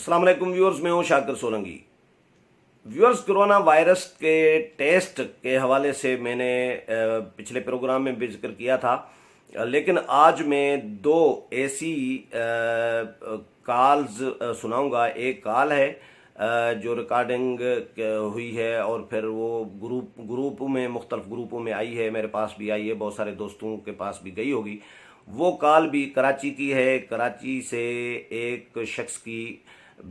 अस्सलाम वालेकुम व्यूअर्स, मैं हूं Shakir Solanki. Viewers, corona virus के टेस्ट के हवाले से मैंने पिछले प्रोग्राम में भी जिक्र किया था, लेकिन आज मैं दो ऐसी कॉल्स सुनाऊंगा। एक कॉल है जो रिकॉर्डिंग हुई है और फिर वो ग्रुप में मुख्तलिफ ग्रुपों में आई है, मेरे पास भी आई है, बहुत सारे दोस्तों के पास भी गई होगी। वो कॉल भी कराची की है। कराची से एक शख्स की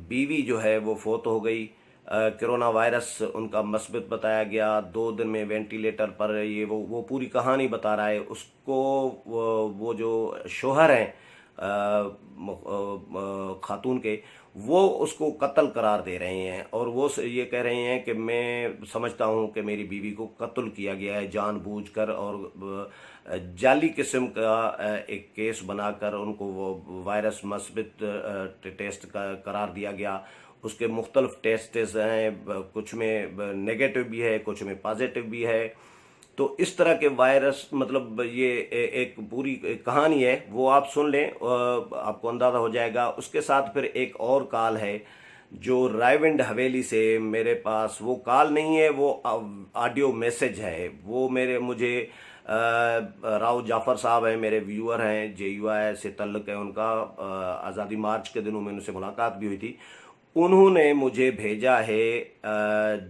बीवी जो है वो फोत हो गई। कोरोना वायरस उनका मस्बत बताया गया। 2 दिन में वेंटिलेटर पर, ये वो पूरी कहानी बता रहा है। उसको वो जो शोहर हैं खातून के, वो उसको कत्ल करार दे रहे हैं और वो ये कह रहे हैं कि मैं समझता हूं कि मेरी बीवी को कत्ल किया गया है जानबूझकर, और जाली किस्म का एक केस बनाकर उनको वो वायरस मस्बत टेस्ट का करार दिया गया। उसके मुख्तलिफ टेस्ट हैं, कुछ में नेगेटिव भी है, कुछ में पॉजिटिव भी है। तो इस तरह के वायरस, मतलब ये एक पूरी कहानी है, वो आप सुन लें, आपको अंदाजा हो जाएगा। उसके साथ फिर एक और कॉल है जो रायविंड हवेली से मेरे पास, वो कॉल नहीं है, वो ऑडियो मैसेज है। वो मुझे राव जाफर साहब हैं, मेरे व्यूअर हैं, JUI से तल्लुक़ है उनका। आज़ादी मार्च के दिनों में उनसे मुलाकात भी हुई थी। उन्होंने मुझे भेजा है,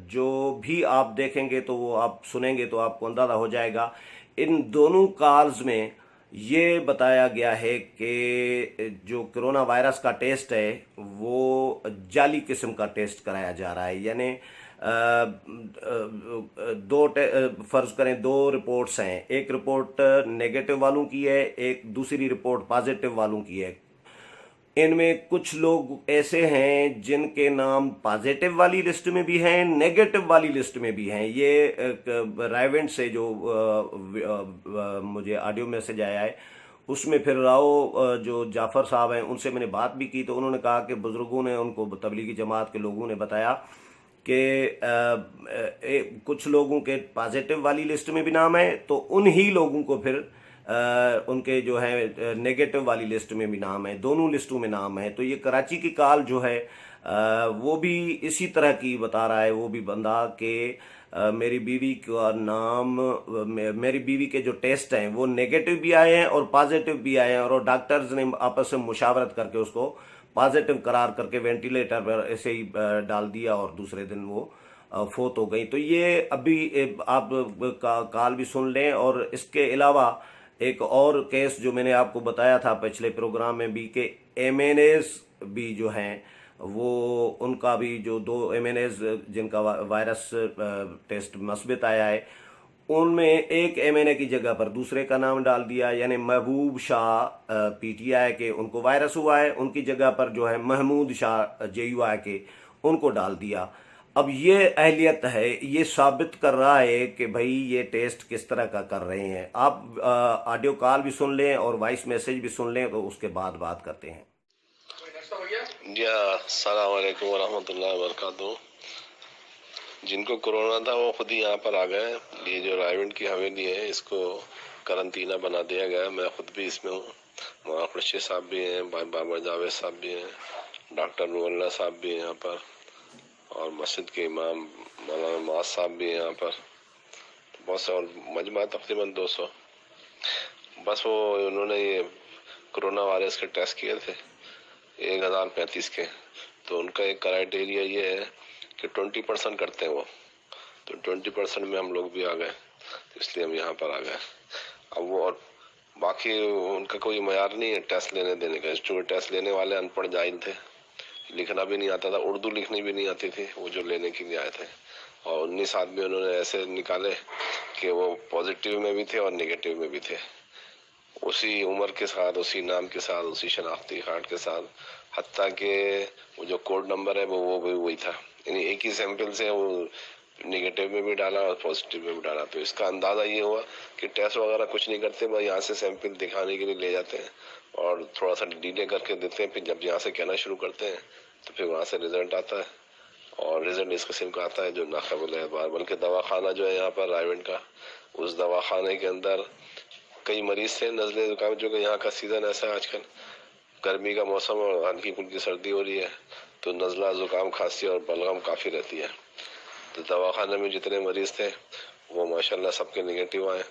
जो भी आप देखेंगे तो वो आप सुनेंगे तो आपको अंदाजा हो जाएगा। इन दोनों कॉल्स में ये बताया गया है कि जो कोरोना वायरस का टेस्ट है वो जाली किस्म का टेस्ट कराया जा रहा है। यानी फर्ज करें 2 रिपोर्ट्स हैं, एक रिपोर्ट नेगेटिव वालों की है, एक दूसरी रिपोर्ट पॉजिटिव वालों की है। इनमें कुछ लोग ऐसे हैं जिनके नाम पॉजिटिव वाली लिस्ट में भी हैं, नेगेटिव वाली लिस्ट में भी हैं। ये रायवेंट से जो मुझे ऑडियो मैसेज आया है, उसमें फिर राव जो जाफर साहब हैं उनसे मैंने बात भी की, तो उन्होंने कहा कि बुजुर्गों ने उनको, तबलीगी जमात के लोगों ने बताया कि कुछ लोगों के पॉजिटिव वाली लिस्ट में भी नाम है, तो उन्हीं लोगों को फिर उनके जो है नेगेटिव वाली लिस्ट में भी नाम है। दोनों लिस्टों में नाम है। तो ये कराची की कॉल जो है वो भी इसी तरह की बता रहा है, वो भी बंदा के मेरी बीवी का नाम, मेरी बीवी के जो टेस्ट हैं वो नेगेटिव भी आए हैं और पॉजिटिव भी आए हैं, और डॉक्टर्स ने आपस में मुशावरत करके उसको पॉजिटिव करार करके वेंटिलेटर पर ऐसे ही डाल दिया और दूसरे दिन वो फोत हो गई। तो ये अभी आप कॉल भी सुन लें। और इसके अलावा एक और केस जो मैंने आपको बताया था पिछले प्रोग्राम में भी, कि MNAs भी जो हैं वो, उनका भी जो 2 MNAs जिनका वायरस टेस्ट मस्बत आया है, उनमें एक MNA की जगह पर दूसरे का नाम डाल दिया। यानी महबूब शाह PTI के, उनको वायरस हुआ है, उनकी जगह पर जो है महमूद शाह JUI के, उनको डाल दिया। अब ये अहलियत है, ये साबित कर रहा है कि भाई ये टेस्ट किस तरह का कर रहे हैं। आप ऑडियो कॉल भी सुन लें और वॉइस मैसेज भी सुन लें, तो उसके बाद बात करते हैं। जी, अस्सलाम वालेकुम वरहमतुल्लाहि वबरकातुहू। जिनको कोरोना था वो खुद ही यहाँ पर आ गए। ये जो रायविंड की हवेली है, इसको करंटीना बना दिया गया है। मैं खुद भी इसमें हूँ। वहाँ खुर्शीद साहब भी हैं, बाबा जावेद साहब भी हैं, डॉक्टर नूरुल्लाह साहब भी हैं यहाँ पर, और मस्जिद के इमाम मौलाना माज साहब भी हैं यहाँ पर। बहुत से, और मजमा तकरीबन 200। बस वो उन्होंने ये कोरोना वायरस के टेस्ट किए थे 1035 के। तो उनका एक क्राइटेरिया ये है कि 20% करते हैं वो, तो 20% में हम लोग भी आ गए, तो इसलिए हम यहाँ पर आ गए। अब वो, और बाकी उनका कोई मयार नहीं है टेस्ट लेने देने का। जो टेस्ट लेने वाले अनपढ़ जाहिल थे, लिखना भी नहीं आता था, उर्दू लिखनी भी नहीं आती थी, वो जो लेने के लिए आए थे। और 19 आदमी उन्होंने ऐसे निकाले कि वो पॉजिटिव में भी थे और नेगेटिव में भी थे, उसी उम्र के साथ, उसी नाम के साथ, उसी शनाख्ती कार्ड के साथ। हत्ता के वो जो कोड नंबर है वो भी वही था। यानी एक ही सैंपल से वो नेगेटिव में भी डाला और पॉजिटिव में भी डाला। तो इसका अंदाजा ये हुआ कि टेस्ट वगैरह कुछ नहीं करते, बस यहाँ से सैंपल दिखाने के लिए ले जाते हैं और थोड़ा सा डिले करके देते हैं। फिर जब यहाँ से कहना शुरू करते हैं तो फिर वहाँ से रिजल्ट आता है, और रिजल्ट इस किस्म का आता है जो नाकाबिल एतबार। बल्कि दवाखाना जो है यहाँ पर रायविंड का, उस दवाखाने के अंदर कई मरीज थे नजले जुकाम, जो कि यहाँ का सीजन ऐसा है आजकल, गर्मी का मौसम और हल्की फुल्की सर्दी हो रही है, तो नज़ला, ज़ुकाम, खांसी और बलगम काफ़ी रहती है। तो दवाखाने में जितने मरीज थे वो माशाल्लाह सबके नेगेटिव आए,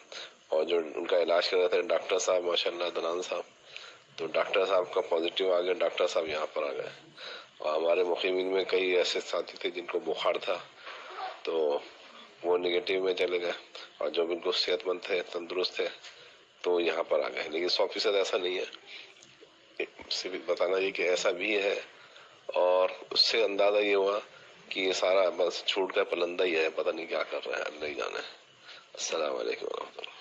और जो उनका इलाज कर रहे थे डॉक्टर साहब माशाल्लाह दनान साहब, तो डॉक्टर साहब का पॉजिटिव आ गया, डॉक्टर साहब यहाँ पर आ गए। और हमारे मुक़ीमीन में कई ऐसे साथी थे जिनको बुखार था, तो वो नेगेटिव में चले गए, और जो बिल्कुल सेहतमंद थे, तंदुरुस्त थे, तो यहाँ पर आ गए। लेकिन 100% ऐसा नहीं है, सिर्फ बताना ये कि ऐसा भी है। और उससे अंदाजा ये हुआ कि ये सारा बस छूट का पलंदा ही है, पता नहीं क्या कर रहा है, अल्लाह ही जाने। अस्सलाम वालेकुम वरहमतुल्लाह।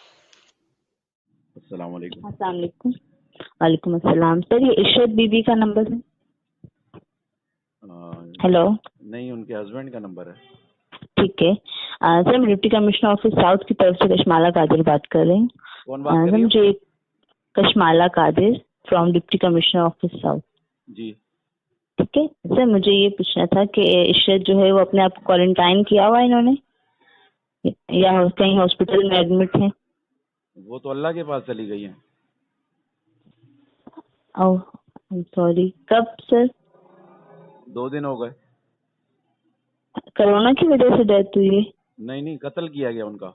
अस्सलाम वालेकुम। अस्सलाम वालेकुम। वालेकुम अस्सलाम। सर ये इशरत बीबी का नंबर है? हेलो। नहीं, उनके हस्बैंड का नंबर है। ठीक है सर, मैं डिप्टी कमिश्नर ऑफिस साउथ की तरफ से कशमाला कादिर बात कर रही हूँ। कौन बात कर रही है? मुझे Kashmala Qadir from deputy commissioner office south. जी ठीक है सर, मुझे ये पूछना था कि इशरत जो है वो अपने आप को क्वारंटाइन किया हुआ है इन्होंने, या कहीं हॉस्पिटल में एडमिट है? वो तो अल्लाह के पास चली गई है। ओह आई एम सॉरी। कब सर? 2 दिन हो गए। कोरोना की वजह से डेथ हुई है? नहीं, कत्ल किया गया उनका।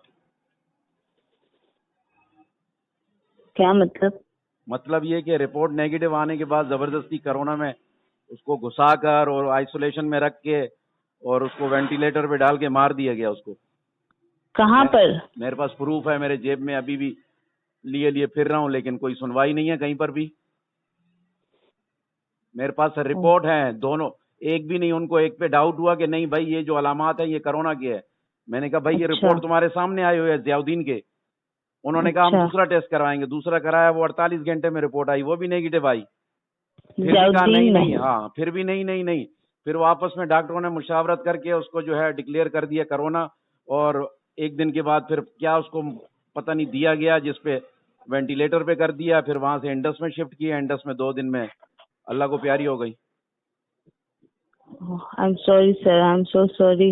क्या मतलब? मतलब ये कि रिपोर्ट नेगेटिव आने के बाद जबरदस्ती कोरोना में उसको घुसाकर और आइसोलेशन में रख के और उसको वेंटिलेटर पे डाल के मार दिया गया उसको। कहाँ पर? मेरे पास प्रूफ है, मेरे जेब में अभी भी लिए फिर रहा हूँ, लेकिन कोई सुनवाई नहीं है कहीं पर भी। मेरे पास रिपोर्ट है दोनों, एक भी नहीं। उनको एक पे डाउट हुआ कि नहीं भाई ये जो अलामात है ये कोरोना की है। मैंने कहा भाई ये अच्छा। रिपोर्ट तुम्हारे सामने आई हुई है जियाउद्दीन के। उन्होंने कहा हम अच्छा। दूसरा टेस्ट करवाएंगे। दूसरा कराया, वो 48 घंटे में रिपोर्ट आई, वो भी नेगेटिव आई। फिर भी कहा जियाउद्दीन नहीं में? हाँ, फिर भी नहीं। फिर वो आपस में डॉक्टरों ने मुशावरत करके उसको जो है डिक्लेयर कर दिया कोरोना। और एक दिन के बाद फिर क्या उसको पता नहीं दिया गया, जिसपे वेंटिलेटर पे कर दिया। फिर वहां से इंडस में शिफ्ट किया। इंडस में 2 दिन में अल्लाह को प्यारी हो गई। I am sorry sir, I am so sorry.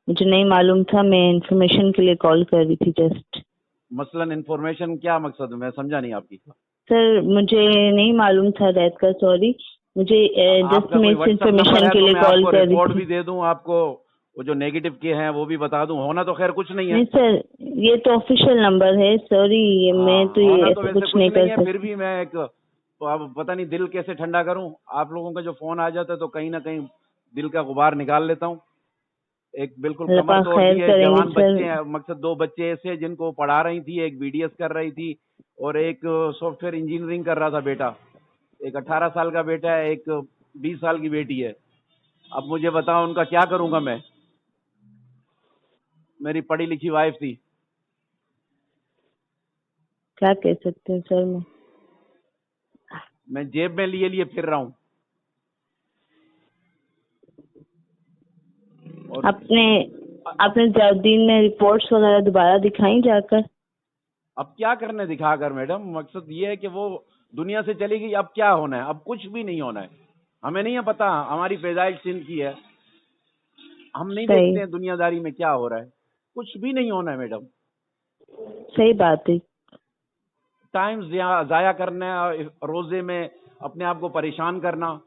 मुझे नहीं मालूम था, मैं इंफॉर्मेशन के लिए कॉल कर रही थी जस्ट। मसलन इन्फॉर्मेशन क्या मकसद है, मैं समझा नहीं आपकी। सर मुझे नहीं मालूम था डेथ का, सॉरी। मुझे जस्ट आपका मैं कोई इस व्हाट्सएप नंबर इंफॉर्मेशन है के तो लिए मैं कॉल आपको कर रही रिपोर्ट थी। भी दे दूं आपको, वो जो नेगेटिव के हैं वो भी बता दूं। होना तो खैर कुछ नहीं है। नहीं सर, ये तो ऑफिशियल नंबर है, सॉरी। मैं तो ये होना तो ऐसा वैसे कुछ नहीं नहीं कर है, फिर सकती। भी मैं एक, तो अब पता नहीं दिल कैसे ठंडा करूं। आप लोगों का जो फोन आ जाता है तो कहीं ना कहीं दिल का गुबार निकाल लेता हूं। एक बिल्कुल अल्लाह कमर पाक तोड़ खैर दिए करेंगे जवान सर। बच्चे हैं, मकसद 2 बच्चे ऐसे हैं जिनको पढ़ा रही थी, एक बीडीएस कर रही थी और एक सॉफ्टवेयर इंजीनियरिंग कर रहा था बेटा। एक 18 साल का बेटा है, एक 20 साल की बेटी है। अब मुझे बताओ उनका क्या करूंगा मैं। मेरी पढ़ी लिखी वाइफ थी। क्या कह सकते हैं सर? मैं जेब में लिए फिर रहा हूँ। और आपने जियाउद्दीन में रिपोर्ट्स वगैरह दोबारा दिखाई जाकर? अब क्या करने दिखाकर मैडम, मकसद ये है कि वो दुनिया से चली गई। अब क्या होना है? अब कुछ भी नहीं होना है। हमें नहीं है पता, हमारी पैदाइश सिंध की है, हम नहीं सही। देखते हैं दुनियादारी में क्या हो रहा है। कुछ भी नहीं होना है मैडम। सही बात है। टाइम जाया करना, रोजे में अपने आप को परेशान करना,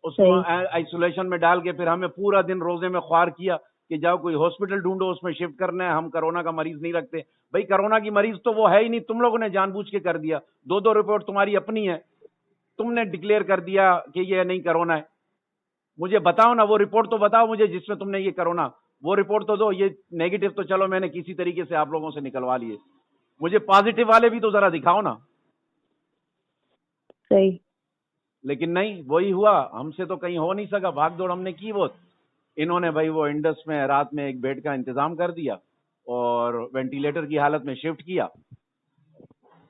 उसको आइसोलेशन में डाल के फिर हमें पूरा दिन रोजे में ख्वार किया कि जाओ कोई हॉस्पिटल ढूंढो, उसमें शिफ्ट करना है। हम कोरोना का मरीज नहीं रखते। भाई कोरोना की मरीज तो वो है ही नहीं, तुम लोगों ने जानबूझ के कर दिया। 2 रिपोर्ट तुम्हारी अपनी है, तुमने डिक्लेयर कर दिया कि ये नहीं कोरोना है। मुझे बताओ ना, वो रिपोर्ट तो बताओ मुझे जिसमें तुमने ये कोरोना, वो रिपोर्ट तो दो। ये नेगेटिव तो चलो मैंने किसी तरीके से आप लोगों से निकलवा लिए, मुझे पॉजिटिव वाले भी तो जरा दिखाओ ना। सही। लेकिन नहीं, वही हुआ। हमसे तो कहीं हो नहीं सका, भाग दौड़ हमने की बहुत। इन्होंने भाई वो इंडस में रात में एक बेड का इंतजाम कर दिया और वेंटिलेटर की हालत में शिफ्ट किया।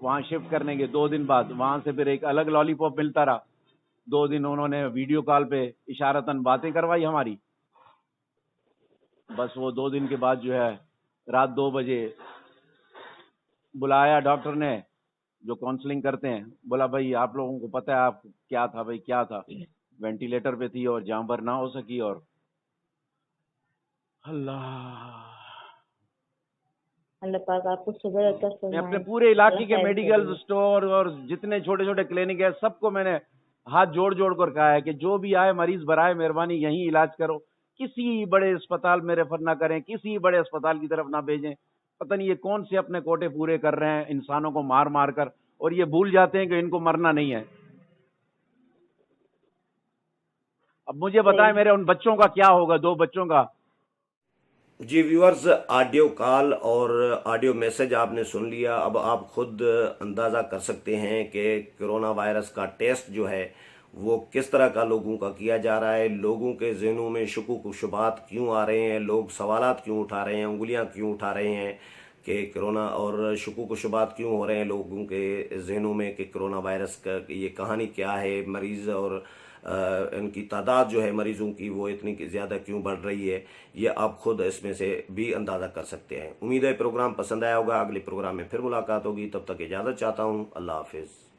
वहां शिफ्ट करने के 2 दिन बाद वहां से फिर एक अलग लॉलीपॉप मिलता रहा। 2 दिन उन्होंने वीडियो कॉल पे इशारतन बातें करवाई हमारी। बस वो 2 दिन के बाद जो है रात 2 बजे बुलाया डॉक्टर ने, जो काउंसलिंग करते हैं। बोला भाई आप लोगों को पता है आप क्या था, भाई क्या था। वेंटिलेटर पे थी और जान भर ना हो सकी। और अल्लाह पाक आपको सब्र अता मैं अपने फरमाए। पूरे इलाके के खैर मेडिकल करेंगे। स्टोर और जितने छोटे छोटे क्लिनिक है सबको मैंने हाथ जोड़ जोड़ कर कहा है कि जो भी आए मरीज बराए मेहरबानी यहीं इलाज करो, किसी बड़े अस्पताल में रेफर ना करें, किसी बड़े अस्पताल की तरफ ना भेजें। पता नहीं ये कौन से अपने कोटे पूरे कर रहे हैं इंसानों को मार मार कर, और ये भूल जाते हैं कि इनको मरना नहीं है। अब मुझे बताएं मेरे उन बच्चों का क्या होगा, 2 बच्चों का। जी व्यूअर्स, ऑडियो कॉल और ऑडियो मैसेज आपने सुन लिया। अब आप खुद अंदाज़ा कर सकते हैं कि कोरोना वायरस का टेस्ट जो है वो किस तरह का लोगों का किया जा रहा है। लोगों के ज़हनों में शुकूक व शुबात क्यों आ रहे हैं, लोग सवालात क्यों उठा रहे हैं, उंगलियां क्यों उठा रहे हैं कि कोरोना, और शुकूक व शुबात क्यों हो रहे हैं लोगों के ज़हनों में कि कोरोना वायरस का ये कहानी क्या है, मरीज़ और इनकी तादाद जो है मरीजों की वो इतनी ज़्यादा क्यों बढ़ रही है, ये आप खुद इसमें से भी अंदाज़ा कर सकते हैं। उम्मीद है प्रोग्राम पसंद आया होगा। अगले प्रोग्राम में फिर मुलाकात होगी, तब तक इजाज़त चाहता हूँ। अल्लाह हाफिज़।